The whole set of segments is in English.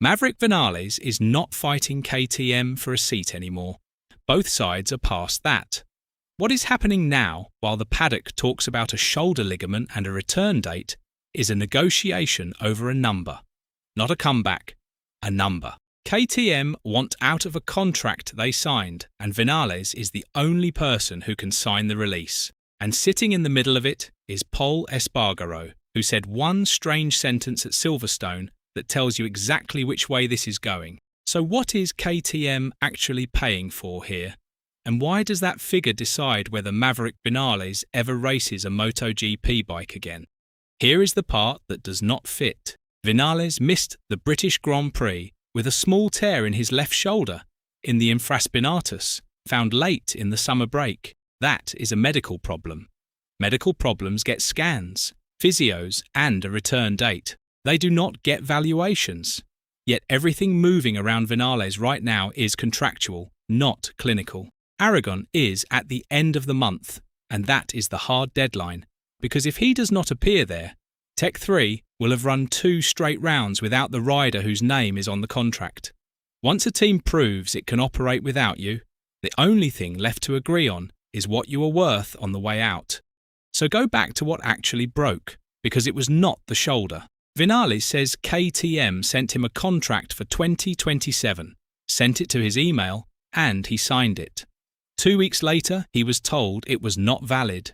Maverick Vinales is not fighting KTM for a seat anymore. Both sides are past that. What is happening now, while the paddock talks about a shoulder ligament and a return date, is a negotiation over a number. Not a comeback, a number. KTM want out of a contract they signed, and Vinales is the only person who can sign the release. And sitting in the middle of it is Pol Espargaro, who said one strange sentence at Silverstone that tells you exactly which way this is going. So what is KTM actually paying for here? And why does that figure decide whether Maverick Vinales ever races a MotoGP bike again? Here is the part that does not fit. Vinales missed the British Grand Prix with a small tear in his left shoulder in the infraspinatus, found late in the summer break. That is a medical problem. Medical problems get scans, physios, and a return date. They do not get valuations. Yet everything moving around Vinales right now is contractual, not clinical. Aragon is at the end of the month, and that is the hard deadline, because if he does not appear there, Tech3 will have run 2 straight rounds without the rider whose name is on the contract. Once a team proves it can operate without you, the only thing left to agree on is what you are worth on the way out. So go back to what actually broke, because it was not the shoulder. Vinales says KTM sent him a contract for 2027, sent it to his email, and he signed it. 2 weeks later, he was told it was not valid.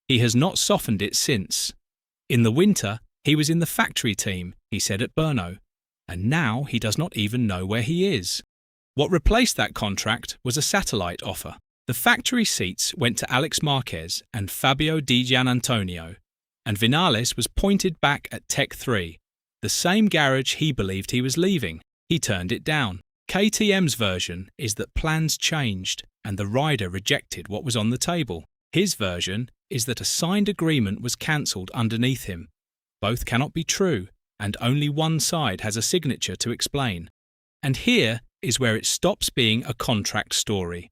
He has not softened it since. In the winter, he was in the factory team, he said at Brno, and now he does not even know where he is. What replaced that contract was a satellite offer. The factory seats went to Alex Marquez and Fabio Di Giannantonio, and Vinales was pointed back at Tech3, the same garage he believed he was leaving. He turned it down. KTM's version is that plans changed and the rider rejected what was on the table. His version is that a signed agreement was cancelled underneath him. Both cannot be true, and only one side has a signature to explain. And here is where it stops being a contract story.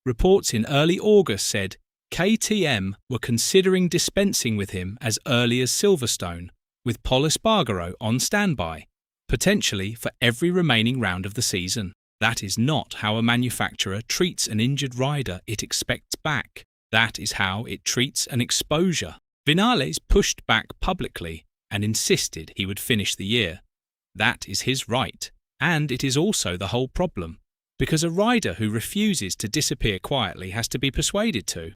Reports in early August said KTM were considering dispensing with him as early as Silverstone, with Pol Espargaro on standby, potentially for every remaining round of the season. That is not how a manufacturer treats an injured rider it expects back. That is how it treats an exposure. Vinales pushed back publicly and insisted he would finish the year. That is his right, and it is also the whole problem, because a rider who refuses to disappear quietly has to be persuaded to.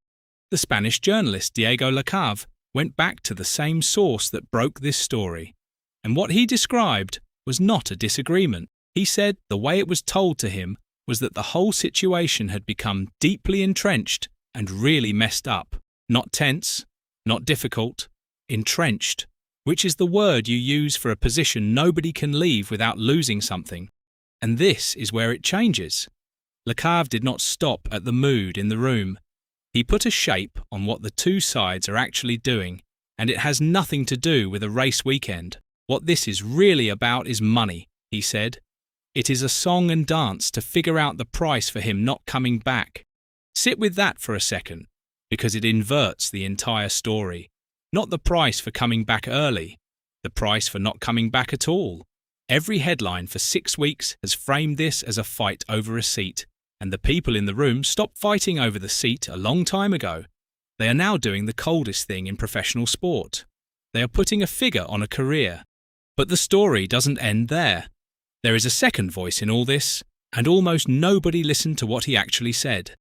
The Spanish journalist Diego Lacave went back to the same source that broke this story, and what he described was not a disagreement. He said the way it was told to him was that the whole situation had become deeply entrenched and really messed up. Not tense, not difficult, entrenched, which is the word you use for a position nobody can leave without losing something. And this is where it changes. Lacave did not stop at the mood in the room. He put a shape on what the two sides are actually doing, and it has nothing to do with a race weekend. What this is really about is money, he said. It is a song and dance to figure out the price for him not coming back. Sit with that for a second, because it inverts the entire story. Not the price for coming back early, the price for not coming back at all. Every headline for 6 weeks has framed this as a fight over a seat, and the people in the room stopped fighting over the seat a long time ago. They are now doing the coldest thing in professional sport. They are putting a figure on a career. But the story doesn't end there. There is a second voice in all this, and almost nobody listened to what he actually said.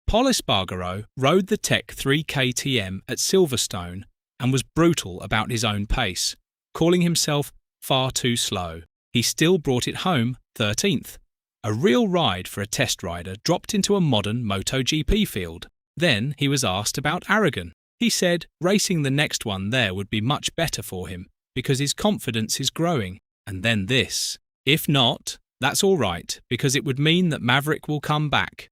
Pol Espargaro rode the Tech3 KTM at Silverstone and was brutal about his own pace, calling himself far too slow. He still brought it home 13th. A real ride for a test rider dropped into a modern MotoGP field. Then he was asked about Aragon. He said racing the next one there would be much better for him because his confidence is growing. And then this. If not, that's all right, because it would mean that Maverick will come back.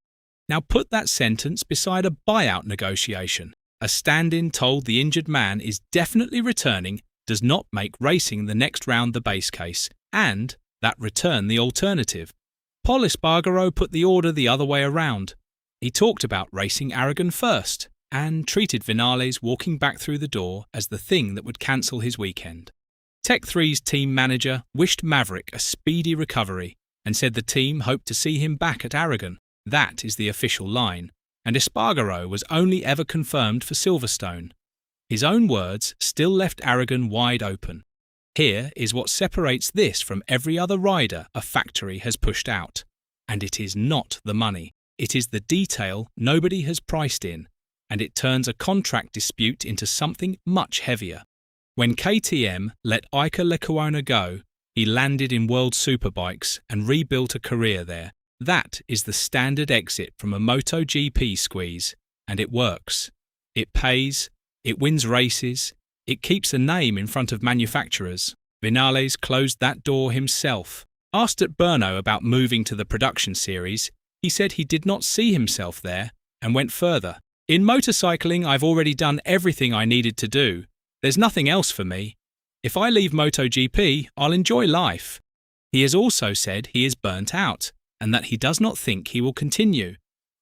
Now put that sentence beside a buyout negotiation. A stand-in told the injured man is definitely returning does not make racing the next round the base case, and that return the alternative. Pol Espargaro put the order the other way around. He talked about racing Aragon first, and treated Vinales walking back through the door as the thing that would cancel his weekend. Tech3's team manager wished Maverick a speedy recovery and said the team hoped to see him back at Aragon. That is the official line, and Espargaro was only ever confirmed for Silverstone. His own words still left Aragon wide open. Here is what separates this from every other rider a factory has pushed out. And it is not the money. It is the detail nobody has priced in, and it turns a contract dispute into something much heavier. When KTM let Iker Lecuona go, he landed in World Superbikes and rebuilt a career there. That is the standard exit from a MotoGP squeeze, and it works. It pays, it wins races, it keeps a name in front of manufacturers. Vinales closed that door himself. Asked at Brno about moving to the production series, he said he did not see himself there and went further. In motorcycling, I've already done everything I needed to do. There's nothing else for me. If I leave MotoGP, I'll enjoy life. He has also said he is burnt out and that he does not think he will continue,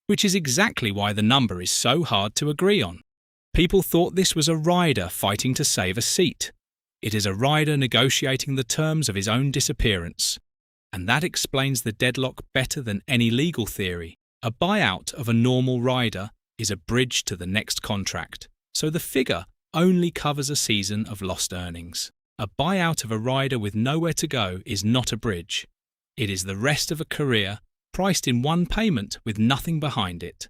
which is exactly why the number is so hard to agree on. People thought this was a rider fighting to save a seat. It is a rider negotiating the terms of his own disappearance. And that explains the deadlock better than any legal theory. A buyout of a normal rider is a bridge to the next contract, so the figure only covers a season of lost earnings. A buyout of a rider with nowhere to go is not a bridge. It is the rest of a career priced in one payment with nothing behind it.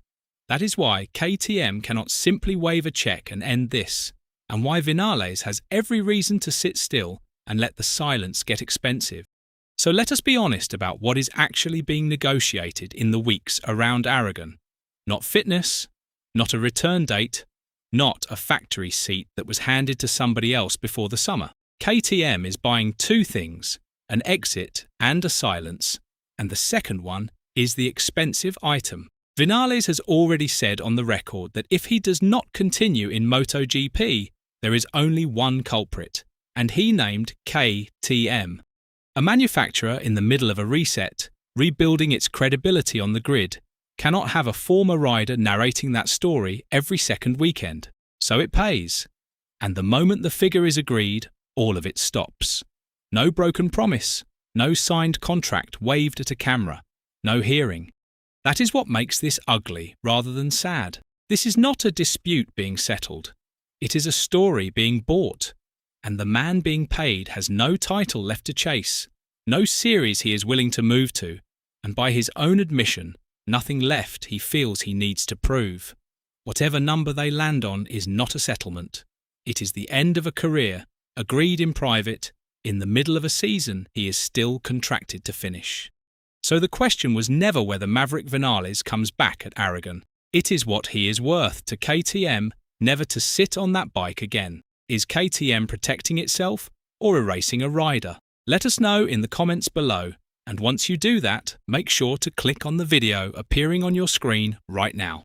That is why KTM cannot simply wave a check and end this, and why Vinales has every reason to sit still and let the silence get expensive. So let us be honest about what is actually being negotiated in the weeks around Aragon. Not fitness, not a return date, not a factory seat that was handed to somebody else before the summer. KTM is buying two things, an exit and a silence, and the second one is the expensive item. Vinales has already said on the record that if he does not continue in MotoGP, there is only one culprit, and he named KTM. A manufacturer in the middle of a reset, rebuilding its credibility on the grid, cannot have a former rider narrating that story every second weekend, so it pays. And the moment the figure is agreed, all of it stops. No broken promise, no signed contract waved at a camera, no hearing. That is what makes this ugly rather than sad. This is not a dispute being settled. It is a story being bought. And the man being paid has no title left to chase, no series he is willing to move to, and by his own admission, nothing left he feels he needs to prove. Whatever number they land on is not a settlement. It is the end of a career, agreed in private. In the middle of a season, he is still contracted to finish. So the question was never whether Maverick Vinales comes back at Aragon. It is what he is worth to KTM, never to sit on that bike again. Is KTM protecting itself or erasing a rider? Let us know in the comments below, and once you do that, make sure to click on the video appearing on your screen right now.